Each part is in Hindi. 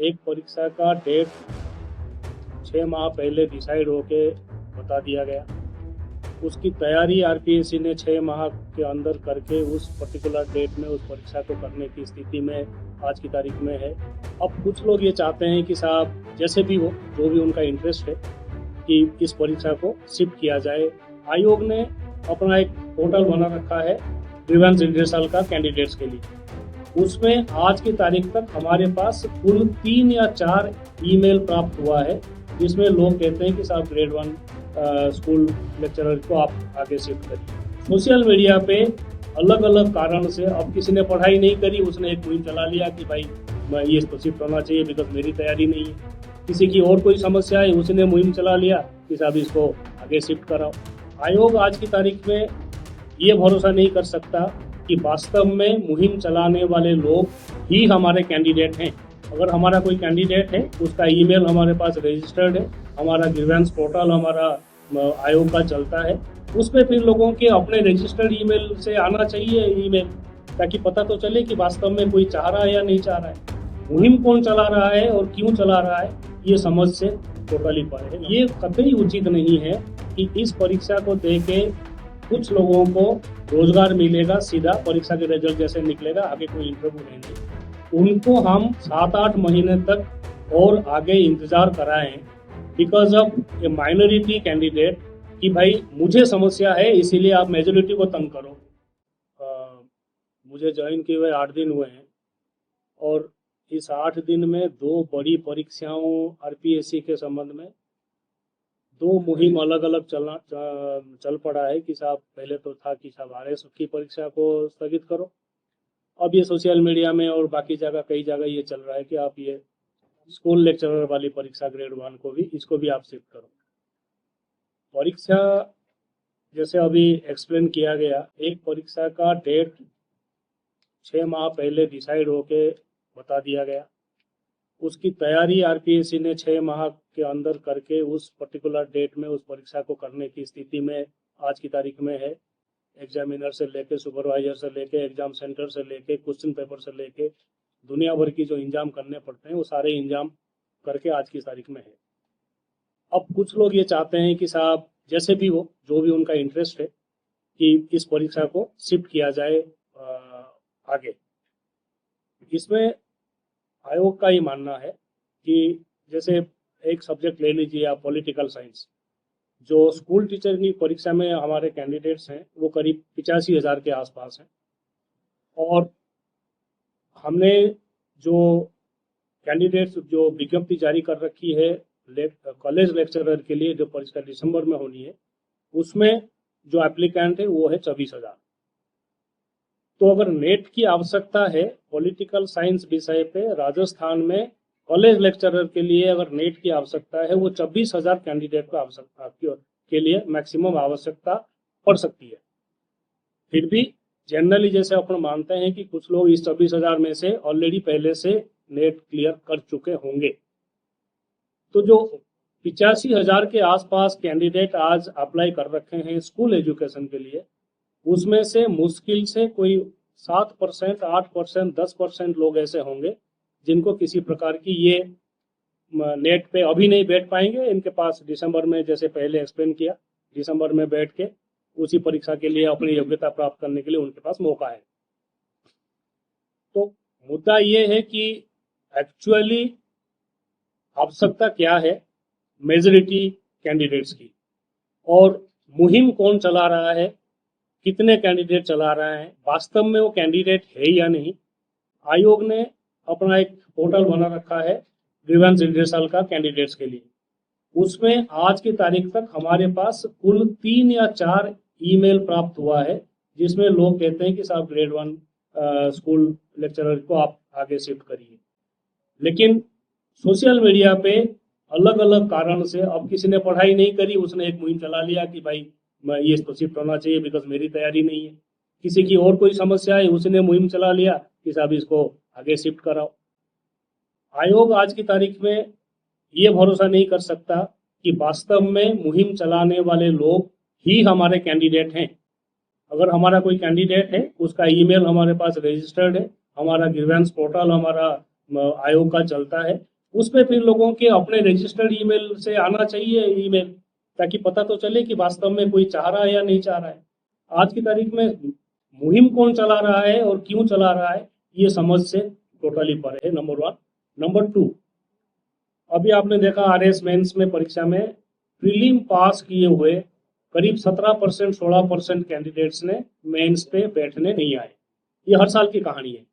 एक परीक्षा का डेट 6 माह पहले डिसाइड होके बता दिया गया। उसकी तैयारी आरपीएससी ने 6 माह के अंदर करके उस पर्टिकुलर डेट में उस परीक्षा को करने की स्थिति में आज की तारीख में है। अब कुछ लोग ये चाहते हैं कि साहब जैसे भी हो, जो भी उनका इंटरेस्ट है कि इस परीक्षा को शिफ्ट किया जाए। आयोग ने अपना एक पोर्टल बना रखा है ग्रीवेंस रिड्रेसल का कैंडिडेट्स के लिए। उसमें आज की तारीख तक हमारे पास कुल 3 या 4 ईमेल प्राप्त हुआ है, जिसमें लोग कहते हैं कि साहब ग्रेड 1 स्कूल लेक्चरर को आप आगे शिफ्ट करिए। सोशल मीडिया पे अलग अलग कारण से, अब किसी ने पढ़ाई नहीं करी, उसने एक मुहिम चला लिया कि भाई मैं ये तो शिफ्ट होना चाहिए बिकॉज मेरी तैयारी नहीं है। किसी की और कोई समस्या है, उसने मुहिम चला लिया कि साहब इसको आगे शिफ्ट कराओ। आयोग आज की तारीख में ये भरोसा नहीं कर सकता कि वास्तव में मुहिम चलाने वाले लोग ही हमारे कैंडिडेट हैं। अगर हमारा कोई कैंडिडेट है, उसका ईमेल हमारे पास रजिस्टर्ड है, हमारा ग्रीवेंस पोर्टल हमारा आयोग का चलता है, उस पर फिर लोगों के अपने रजिस्टर्ड ईमेल से आना चाहिए ईमेल, ताकि पता तो चले कि वास्तव में कोई चाह रहा है या नहीं चाह रहा है। मुहिम कौन चला रहा है और क्यों चला रहा है, ये समझ से टोटली परे है। ये कतई उचित नहीं है कि इस परीक्षा को देके कुछ लोगों को रोजगार मिलेगा, सीधा परीक्षा के रिजल्ट जैसे निकलेगा, आगे कोई इंटरव्यू नहीं, उनको हम 7-8 महीने तक और आगे इंतजार कराएं because of A minority candidate कि भाई मुझे समस्या है इसीलिए आप मेजोरिटी को तंग करो। मुझे ज्वाइन किए हुए 8 दिन हुए हैं और इस 8 दिन में 2 बड़ी परीक्षाओं आरपीएससी के संबंध में 2 मुहिम अलग अलग चल पड़ा है कि साहब पहले तो था कि साहब आरएस की परीक्षा को स्थगित करो, अब ये सोशल मीडिया में और बाकी जगह कई जगह ये चल रहा है कि आप ये स्कूल लेक्चरर वाली परीक्षा ग्रेड 1 को भी, इसको भी आप शिफ्ट करो। परीक्षा जैसे अभी एक्सप्लेन किया गया, एक परीक्षा का डेट 6 माह पहले डिसाइड होके बता दिया गया। उसकी तैयारी आरपीएससी ने 6 माह के अंदर करके उस पर्टिकुलर डेट में उस परीक्षा को करने की स्थिति में आज की तारीख में है। एग्जामिनर से लेके, सुपरवाइजर से लेके, एग्जाम सेंटर से लेके, क्वेश्चन पेपर से लेके दुनिया भर की जो इंजाम करने पड़ते हैं वो सारे इंजाम करके आज की तारीख में है। अब कुछ लोग ये चाहते हैं कि साहब जैसे भी हो, जो भी उनका इंटरेस्ट है कि इस परीक्षा को शिफ्ट किया जाए आगे। इसमें आयोग का ही मानना है कि जैसे एक सब्जेक्ट ले लीजिए आप पॉलिटिकल साइंस, जो स्कूल टीचर की परीक्षा में हमारे कैंडिडेट्स हैं वो करीब 85,000 के आसपास हैं, और हमने जो कैंडिडेट्स जो विज्ञप्ति जारी कर रखी है कॉलेज लेक्चरर के लिए जो परीक्षा दिसंबर में होनी है, उसमें जो एप्लीकेंट है वो है 24,000। तो अगर नेट की आवश्यकता है पॉलिटिकल साइंस विषय पे राजस्थान में कॉलेज लेक्चरर के लिए, अगर नेट की आवश्यकता है वो 24,000 कैंडिडेट को आवश्यकता के लिए मैक्सिमम आवश्यकता पड़ सकती है। फिर भी जनरली जैसे अपन मानते हैं कि कुछ लोग इस 24,000 में से ऑलरेडी पहले से नेट क्लियर कर चुके होंगे, तो जो 85,000 के आसपास कैंडिडेट आज अप्लाई कर रखे हैं स्कूल एजुकेशन के लिए, उसमें से मुश्किल से कोई 7%, 8%, 10% लोग ऐसे होंगे जिनको किसी प्रकार की ये नेट पे अभी नहीं बैठ पाएंगे। इनके पास दिसंबर में, जैसे पहले एक्सप्लेन किया, दिसंबर में बैठ के उसी परीक्षा के लिए अपनी योग्यता प्राप्त करने के लिए उनके पास मौका है। तो मुद्दा ये है कि एक्चुअली आवश्यकता क्या है मेजॉरिटी कैंडिडेट्स की, और मुहिम कौन चला रहा है, कितने कैंडिडेट चला रहे हैं, वास्तव में वो कैंडिडेट है या नहीं। आयोग ने अपना एक पोर्टल बना रखा है ग्रीवेंस रिड्रेसल का कैंडिडेट्स के लिए। उसमें आज की तारीख तक हमारे पास कुल 3 या 4 ईमेल प्राप्त हुआ है, जिसमें लोग कहते हैं कि साहब ग्रेड 1 स्कूल लेक्चरर को आप आगे शिफ्ट करिए। लेकिन सोशल मीडिया पे अलग अलग कारण से, अब किसी ने पढ़ाई नहीं करी, उसने एक मुहिम चला लिया कि भाई मैं ये तो शिफ्ट होना चाहिए बिकॉज मेरी तैयारी नहीं है। किसी की और कोई समस्या है, उसने मुहिम चला लिया कि साहब इसको आगे शिफ्ट कराओ। आयोग आज की तारीख में ये भरोसा नहीं कर सकता कि वास्तव में मुहिम चलाने वाले लोग ही हमारे कैंडिडेट हैं। अगर हमारा कोई कैंडिडेट है, उसका ईमेल हमारे पास रजिस्टर्ड है, हमारा ग्रीवेंस पोर्टल हमारा आयोग का चलता है, उस पे फिर लोगों के अपने रजिस्टर्ड ईमेल से आना चाहिए ईमेल, ताकि पता तो चले कि वास्तव में कोई चाह रहा है या नहीं चाह रहा है। आज की तारीख में मुहिम कौन चला रहा है और क्यों चला रहा है, ये समझ से टोटली परे है, नंबर वन। नंबर टू, अभी आपने देखा आरएस मेंस में परीक्षा में प्रीलिम पास किए हुए करीब 17% 16% कैंडिडेट्स ने मेंस पे बैठने नहीं आए। ये हर साल की कहानी है।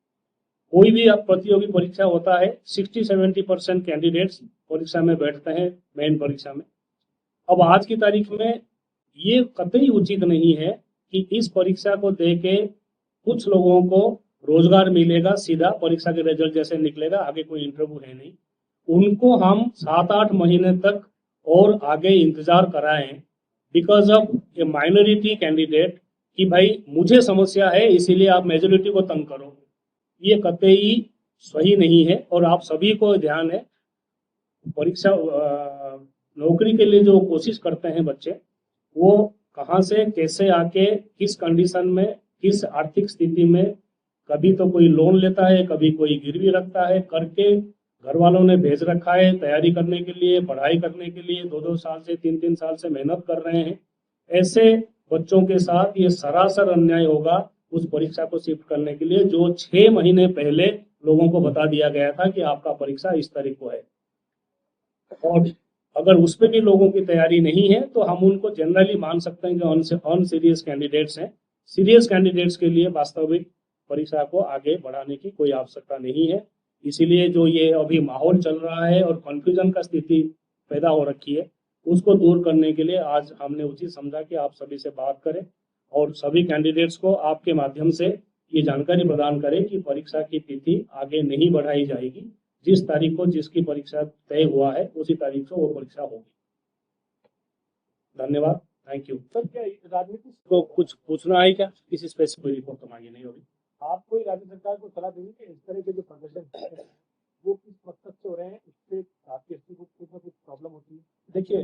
कोई भी अब प्रतियोगी परीक्षा होता है, 60-70% कैंडिडेट्स परीक्षा में बैठते हैं, मेन परीक्षा में। अब आज की तारीख में ये कतई उचित नहीं है कि इस परीक्षा को दे के कुछ लोगों को रोजगार मिलेगा, सीधा परीक्षा के रिजल्ट जैसे निकलेगा, आगे कोई इंटरव्यू है नहीं, उनको हम 7-8 महीने तक और आगे इंतजार कराएं because of A minority candidate, कि भाई मुझे समस्या है इसीलिए आप मेजोरिटी को तंग करो, ये कतई सही नहीं है। और आप सभी को ध्यान है, परीक्षा नौकरी के लिए जो कोशिश करते हैं बच्चे, वो कहाँ से कैसे आके किस कंडीशन में किस आर्थिक स्थिति में, कभी तो कोई लोन लेता है, कभी कोई गिरवी रखता है, करके घर वालों ने भेज रखा है तैयारी करने के लिए, पढ़ाई करने के लिए, 2-2 साल से 3-3 साल से मेहनत कर रहे हैं। ऐसे बच्चों के साथ ये सरासर अन्याय होगा उस परीक्षा को शिफ्ट करने के लिए, जो 6 महीने पहले लोगों को बता दिया गया था कि आपका परीक्षा इस तारीख को है। और अगर उस पर भी लोगों की तैयारी नहीं है तो हम उनको जनरली मान सकते हैं कि अनसीरियस कैंडिडेट्स हैं। सीरियस कैंडिडेट्स के लिए वास्तविक परीक्षा को आगे बढ़ाने की कोई आवश्यकता नहीं है। इसीलिए जो ये अभी माहौल चल रहा है और कंफ्यूजन का स्थिति पैदा हो रखी है, उसको दूर करने के लिए आज हमने उचित समझा कि आप सभी से बात करें और सभी कैंडिडेट्स को आपके माध्यम से ये जानकारी प्रदान करें कि परीक्षा की तिथि आगे नहीं बढ़ाई जाएगी। जिस तारीख को जिसकी परीक्षा तय हुआ है उसी तारीख से वो परीक्षा होगी। धन्यवाद, थैंक यू। सर, क्या राजनीति को कुछ पूछना है क्या? किसी स्पेसिफिक रिपोर्ट तो मांगी नहीं होगी। आप कोई राज्य सरकार को सलाह देंगे कि इस तरह के जो प्रदर्शन है वो किस मकसद से हो रहे हैं, इससे आपके को कुछ ना कुछ प्रॉब्लम होती है? देखिए,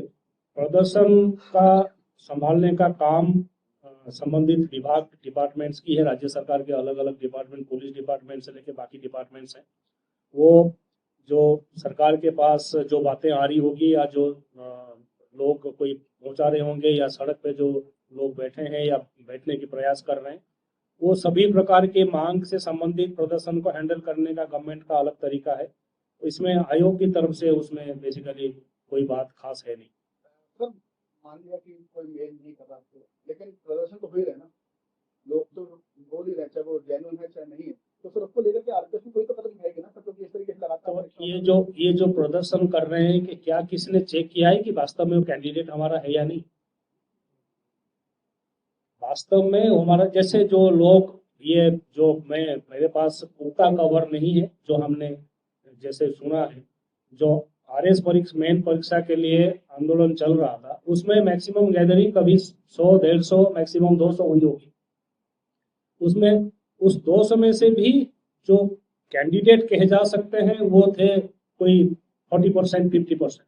प्रदर्शन का संभालने का काम संबंधित विभाग डिपार्टमेंट्स की है। राज्य सरकार के अलग अलग डिपार्टमेंट, पुलिस डिपार्टमेंट से लेकर बाकी डिपार्टमेंट्स हैं। वो जो सरकार के पास जो बातें आ रही होगी या जो लोग कोई पहुंचा रहे होंगे या सड़क पे जो लोग बैठे हैं या बैठने की प्रयास कर रहे हैं, वो सभी प्रकार के मांग से संबंधित प्रदर्शन को हैंडल करने का गवर्नमेंट का अलग तरीका है। तो इसमें आयोग की तरफ से उसमें बेसिकली कोई बात खास है नहीं। सर, मान लिया कि कोई मेल नहीं कर रहा तो, लेकिन प्रदर्शन तो हो ही रहे ना, लोग तो बोल ही रहे, चाहे वो जेन्युइन है चाहे नहीं है, तो फिर उसको लेकर के आरपीएस कोई तो कदम उठाएगी ना, क्योंकि इस तरीके से लगातार तो ये जो प्रदर्शन कर रहे हैं, कि क्या किसी ने चेक किया है कि वास्तव में वो कैंडिडेट हमारा है या नहीं? वास्तव में हमारा जैसे जो लोग, ये जो मेरे पास पुख्ता कवर नहीं है, जो हमने जैसे सुना है, जो आरएस परीक्षा मेन परीक्षा के लिए आंदोलन चल रहा था, उसमें मैक्सिमम गैदरिंग कभी 100-150 मैक्सिमम 200 हुई होगी। उसमें उस 200 में से भी जो कैंडिडेट कहे जा सकते हैं वो थे कोई 40% 50%।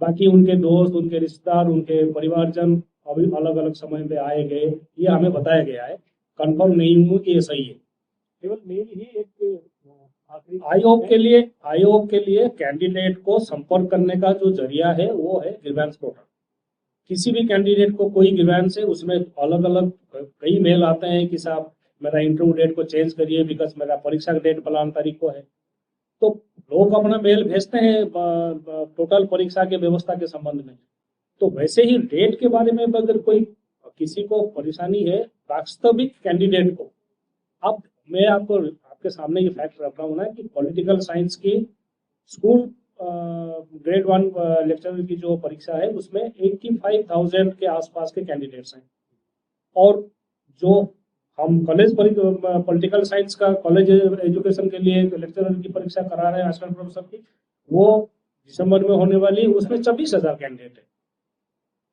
बाकी उनके दोस्त, उनके रिश्तेदार, उनके परिवारजन अभी अलग अलग समय पे आए गए, ये हमें बताया गया है। कंफर्म नहीं हूँ कि ये सही है। केवल मेल ही एक आखिरी आयोग के लिए कैंडिडेट को संपर्क करने का जो जरिया है वो है ग्रीवेंस पोर्टल। किसी भी कैंडिडेट को कोई ग्रीवेंस है, उसमें अलग अलग कई मेल आते हैं कि साहब मेरा इंटरव्यू डेट को चेंज करिए बिकॉज मेरा परीक्षा का डेट फलान तारीख को है। तो लोग अपना मेल भेजते हैं टोटल परीक्षा के व्यवस्था के संबंध में। तो वैसे ही डेट के बारे में अगर कोई किसी को परेशानी है वास्तविक कैंडिडेट को, अब मैं आपके सामने ये फैक्ट रख रहा हूँ ना कि पॉलिटिकल साइंस की स्कूल ग्रेड 1 लेक्चरर की जो परीक्षा है उसमें 85,000 के आसपास के कैंडिडेट्स हैं। और जो हम कॉलेज पॉलिटिकल साइंस का कॉलेज एजुकेशन के लिए लेक्चरर की परीक्षा करा रहे हैं असिस्टेंट प्रोफेसर की, वो दिसंबर में होने वाली, उसमें 26,000 कैंडिडेट है।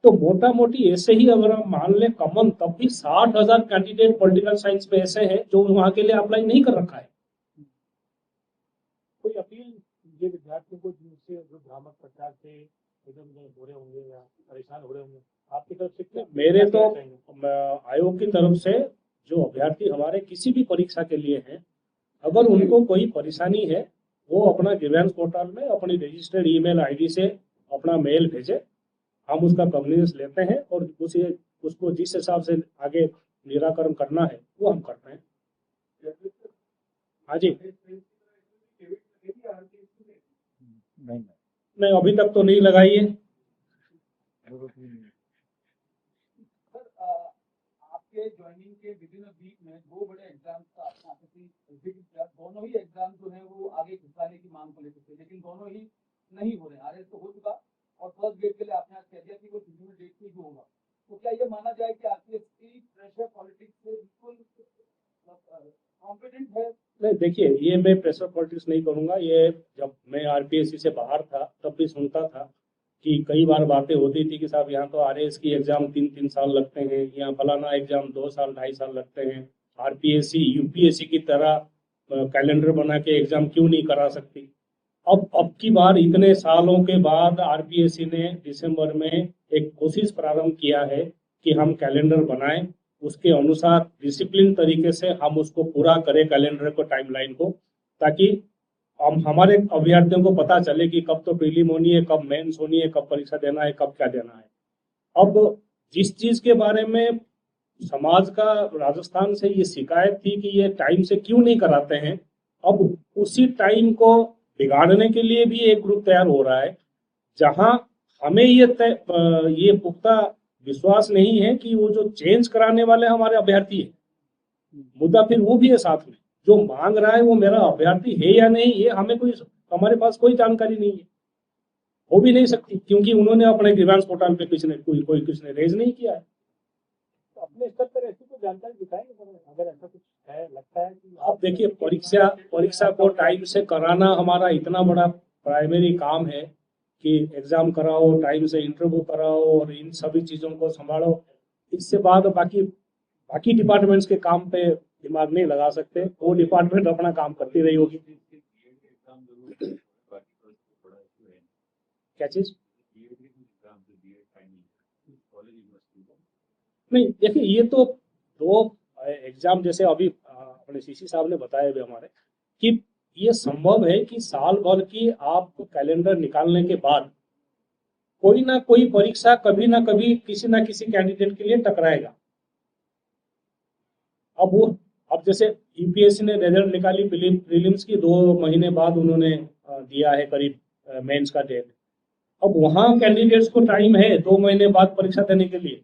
तो मोटा मोटी ऐसे ही अगर हम मान लें कॉमन, तब भी 60,000 कैंडिडेट पॉलिटिकल साइंस पे ऐसे हैं जो वहां के लिए अप्लाई नहीं कर रखा है। कोई अपील ये विद्यार्थियों को जिनसे जो भ्रामक प्रचार से एकदम हो रहे होंगे या परेशान हो रहे होंगे, आपकी तरफ से क्या? मेरे तो आयोग की तरफ से जो अभ्यर्थी हमारे किसी भी परीक्षा के लिए हैं, अगर उनको कोई परेशानी है वो अपना ग्रीवेंस पोर्टल में अपनी रजिस्टर्ड ईमेल आईडी से अपना मेल भेजे, हम उसका कॉग्निजेंस लेते हैं और उसको जिस हिसाब से आगे निराकरण करना है वो हम करते हैं। हाँ जी, नहीं अभी तक तो नहीं लगाई है। सर आपके ज्वाइनिंग के विदिन अ वीक में 2 बड़े एग्जाम्स का आपने आपस में जिक्र किया, दोनों ही एग्जाम जो है वो आगे खिसकाने की मांग को लेकर थे, लेकिन दोनों ही नहीं हो रहे। आरएस तो हो चुका और फर्स्ट ग्रेड के लिए आपने आज कह दिया कि वो शेड्यूल डेट में होगा, तो क्या ये माना जाए कि आरपीएससी प्रेशर पॉलिटिक्स से बिल्कुल कॉम्पिटेंट है? नहीं देखिए, ये मैं प्रेशर पॉलिटिक्स नहीं करूंगा। ये जब मैं आरपीएससी से बाहर था तब भी सुनता था कि कई बार बातें होती थी कि साहब यहाँ तो आरएएस की एग्जाम 3-3 साल लगते हैं, यहाँ फलाना एग्जाम 2 साल 2.5 साल लगते हैं, आरपीएससी यूपीएससी की तरह कैलेंडर बना के एग्जाम क्यों नहीं करा सकती। अब की बार इतने सालों के बाद आरपीएससी ने दिसंबर में एक कोशिश प्रारंभ किया है कि हम कैलेंडर बनाएं, उसके अनुसार डिसिप्लिन तरीके से हम उसको पूरा करें कैलेंडर को, टाइमलाइन को, ताकि हम हमारे अभ्यर्थियों को पता चले कि कब तो प्रीलिम होनी है, कब मेंस होनी है, कब परीक्षा देना है, कब क्या देना है। अब जिस चीज के बारे में समाज का राजस्थान से ये शिकायत थी कि ये टाइम से क्यों नहीं कराते हैं, अब उसी टाइम को बिगाड़ने के लिए भी एक ग्रुप तैयार हो रहा है, जहां हमें ये पुख्ता विश्वास नहीं है कि वो जो चेंज कराने वाले हमारे अभ्यर्थी है, मुद्दा फिर वो भी है साथ में, जो मांग रहा है वो मेरा अभ्यर्थी है या नहीं, ये हमारे पास कोई जानकारी नहीं है, हो भी नहीं सकती, क्योंकि उन्होंने अपने ग्रीवेंस पोर्टल पे कोई किसी ने रेज नहीं किया है। तो अपने स्तर पर ऐसी कोई जानकारी दिखाएंगे अगर ऐसा कुछ है, लगता है कि आप देखिए, परीक्षा को टाइम से कराना हमारा इतना बड़ा प्राइमरी काम है कि एग्जाम कराओ, टाइम से इंटरव्यू कराओ और इन सभी चीजों को संभालो। इससे बाद बाकी डिपार्टमेंट्स के काम पे दिमाग नहीं लगा सकते, वो डिपार्टमेंट अपना काम करती रही होगी। क्या चीज? नहीं देखिए, ये तो दो एग्जाम, जैसे अभी अपने सीसी साहब ने बताया भी हमारे, कि ये संभव है कि साल भर की आप कैलेंडर निकालने के बाद कोई ना कोई परीक्षा कभी ना कभी किसी ना किसी कैंडिडेट के लिए टकराएगा। अब जैसे यूपीएससी ने रिजल्ट निकाली प्रीलिम्स की, 2 महीने बाद उन्होंने दिया है करीब मेंस का डेट। अब वहां कैंडिडेट्स को टाइम है 2 महीने बाद परीक्षा देने के लिए,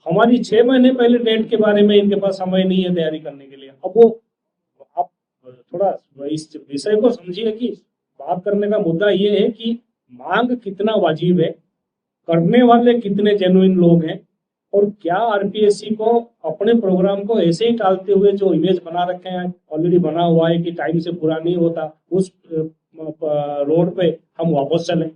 हमारी 6 महीने पहले डेट के बारे में इनके पास समय नहीं है तैयारी करने के लिए। अब वो आप थोड़ा इस विषय को समझिए कि बात करने का मुद्दा ये है कि मांग कितना वाजिब है, करने वाले कितने जेन्युइन लोग हैं, और क्या आरपीएससी को अपने प्रोग्राम को ऐसे ही टालते हुए जो इमेज बना रखे हैं, ऑलरेडी बना हुआ है कि टाइम से पूरा नहीं होता, उस रोड पे हम वापस चलें।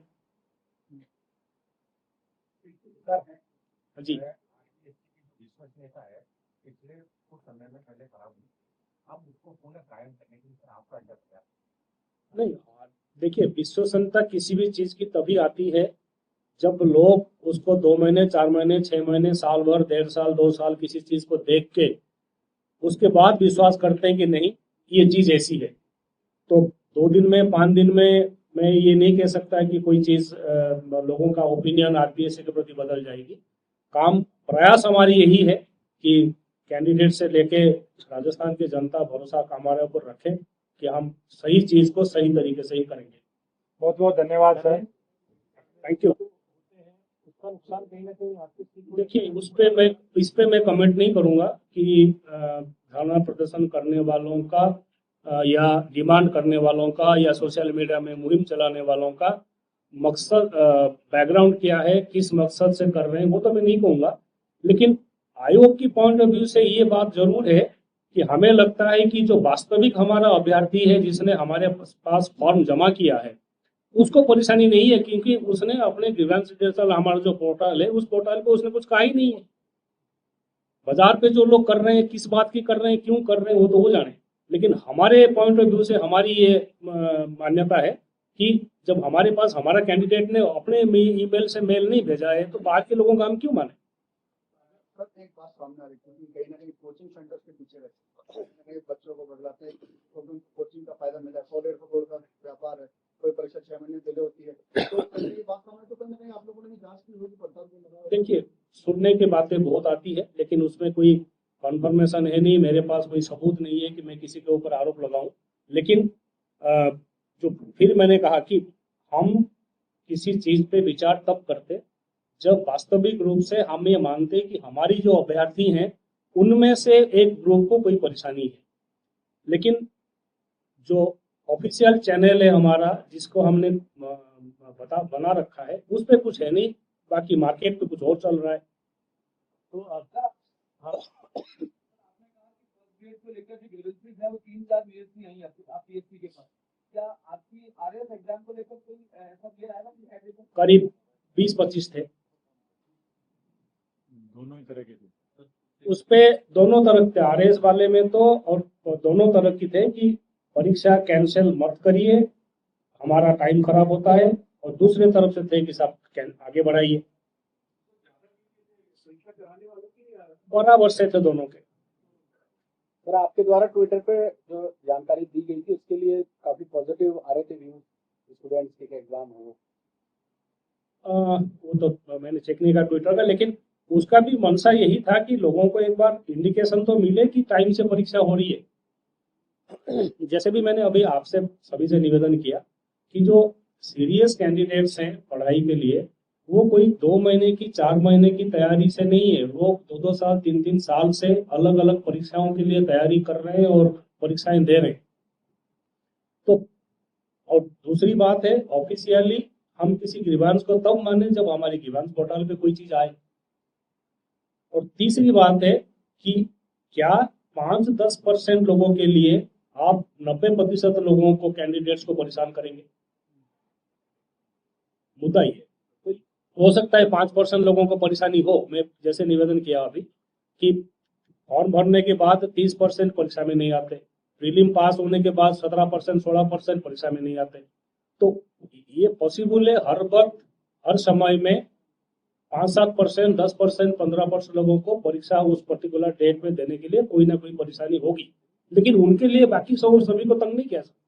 जी, विश्वसनीयता है पिछले कुछ समय में पहले खराब हुई, अब उसको पुनः कायम करने के लिए आपका क्या प्रयास? नहीं देखिए, विश्वसनीयता किसी भी चीज की तभी आती है जब लोग उसको 2 महीने 4 महीने 6 महीने साल भर 1.5 साल 2 साल किसी चीज को देख के उसके बाद विश्वास करते हैं कि नहीं ये चीज ऐसी है। तो 2 दिन में 5 दिन में मैं ये नहीं कह सकता कि कोई चीज लोगों का ओपिनियन आरपीएससी के प्रति बदल जाएगी। प्रयास हमारी यही है कि कैंडिडेट से लेके राजस्थान की जनता भरोसा हमारे ऊपर रखें कि हम सही चीज को सही तरीके से ही करेंगे। बहुत बहुत धन्यवाद सर, थैंक यू। उसका नुकसान कहीं ना कहीं आपके, देखिए, इस पे मैं कमेंट नहीं करूंगा कि धरना प्रदर्शन करने वालों का या डिमांड करने वालों का या सोशल मीडिया में मुहिम चलाने वालों का मकसद, बैकग्राउंड क्या है, किस मकसद से कर रहे हैं, वो तो मैं नहीं कहूँगा। लेकिन आयोग की पॉइंट ऑफ व्यू से ये बात जरूर है कि हमें लगता है कि जो वास्तविक हमारा अभ्यर्थी है जिसने हमारे पास फॉर्म जमा किया है उसको परेशानी नहीं है, क्योंकि उसने अपने ग्रीवेंस डिटेल, हमारा जो पोर्टल है उस पोर्टल पे उसने कुछ कहा ही नहीं है। बाजार पे जो लोग कर रहे हैं, किस बात की कर रहे हैं, क्यों कर रहे हैं, वो तो वो जाने। लेकिन हमारे पॉइंट ऑफ व्यू से हमारी ये मान्यता है कि जब हमारे पास हमारा कैंडिडेट ने अपने ईमेल से मेल नहीं भेजा है तो बाहर के लोगों का हम क्यों माने। सर एक बात सामने आ रही है कि कहीं ना कहीं कोचिंग सेंटर के पीछे रहते हैं, नए बच्चों को बदलाते हैं, कोचिंग का फायदा मिला है, 100-150 करोड़ का व्यापार है, कोई परीक्षा 6 महीने डिले होती है, तो ये बात समझ तो कहीं ना कहीं आप लोगों ने भी जांच की होगी, पड़ताल की होगी। देखिए, सुनने की बातें बहुत आती है, लेकिन उसमें कोई कंफर्मेशन है नहीं, मेरे पास कोई सबूत नहीं है कि मैं किसी के ऊपर आरोप लगाऊं। लेकिन जो फिर मैंने कहा कि हम किसी चीज पे विचार तब करते जब वास्तविक रूप से हम ये मानते कि हमारी जो अभ्यर्थी हैं उनमें से एक ग्रुप को कोई परेशानी है। लेकिन जो ऑफिशियल चैनल है हमारा, जिसको हमने बना रखा है, उस पे कुछ है नहीं, बाकी मार्केट पे कुछ और चल रहा है। तो आपका ग्रेड को लेकर जो ग्रेजुएशन है वो 3-4 मेरिट में आई आप पीएचडी के पास, क्या आपकी आरएस एग्जाम को लेकर कोई ऐसा क्लियर आएगा कि करीब 20-25 थे, दोनों ही तरह के थे। उस पे दोनों तरफ थे, आरएस वाले में तो, और दोनों तरफ की थे कि परीक्षा कैंसिल मत करिए, हमारा टाइम खराब होता है, और दूसरे तरफ से थे कि सब आगे बढ़ाइए। बराबर से थे दोनों के। सर, आपके द्वारा ट्विटर पे जो जानकारी दी गई थी उसके लिए काफी पॉजिटिव आ रहे थे व्यूज स्टूडेंट्स के एग्जाम हो। वो तो मैंने चेक नहीं किया ट्विटर का, लेकिन उसका भी मंशा यही था कि लोगों को एक बार इंडिकेशन तो मिले कि टाइम से परीक्षा हो रही है। जैसे भी मैंने अभी आपसे सभी से निवेदन किया कि जो सीरियस कैंडिडेट्स हैं पढ़ाई के लिए, वो कोई 2 महीने की 4 महीने की तैयारी से नहीं है, वो 2-2 साल 3-3 साल से अलग अलग परीक्षाओं के लिए तैयारी कर रहे हैं और परीक्षाएं दे रहे हैं। तो और दूसरी बात है, ऑफिशियली हम किसी ग्रीवांस को तब माने जब हमारी ग्रीवांस पोर्टल पे कोई चीज आए। और तीसरी बात है कि क्या 5-10% लोगों के लिए आप 90% लोगों को, कैंडिडेट्स को परेशान करेंगे? मुद्दा ये है। हो सकता है 5% लोगों को परेशानी हो। मैं जैसे निवेदन किया अभी कि फॉर्म भरने के बाद 30% परीक्षा में नहीं आते, प्रीलिम पास होने के बाद 17%, 16% परीक्षा में नहीं आते। तो ये पॉसिबल है हर वक्त, हर समय में 5-7%, 10%, 15% लोगों को परीक्षा उस पर्टिकुलर डेट में देने के लिए कोई ना कोई परेशानी होगी। लेकिन उनके लिए बाकी सभी को तंग नहीं किया सकता।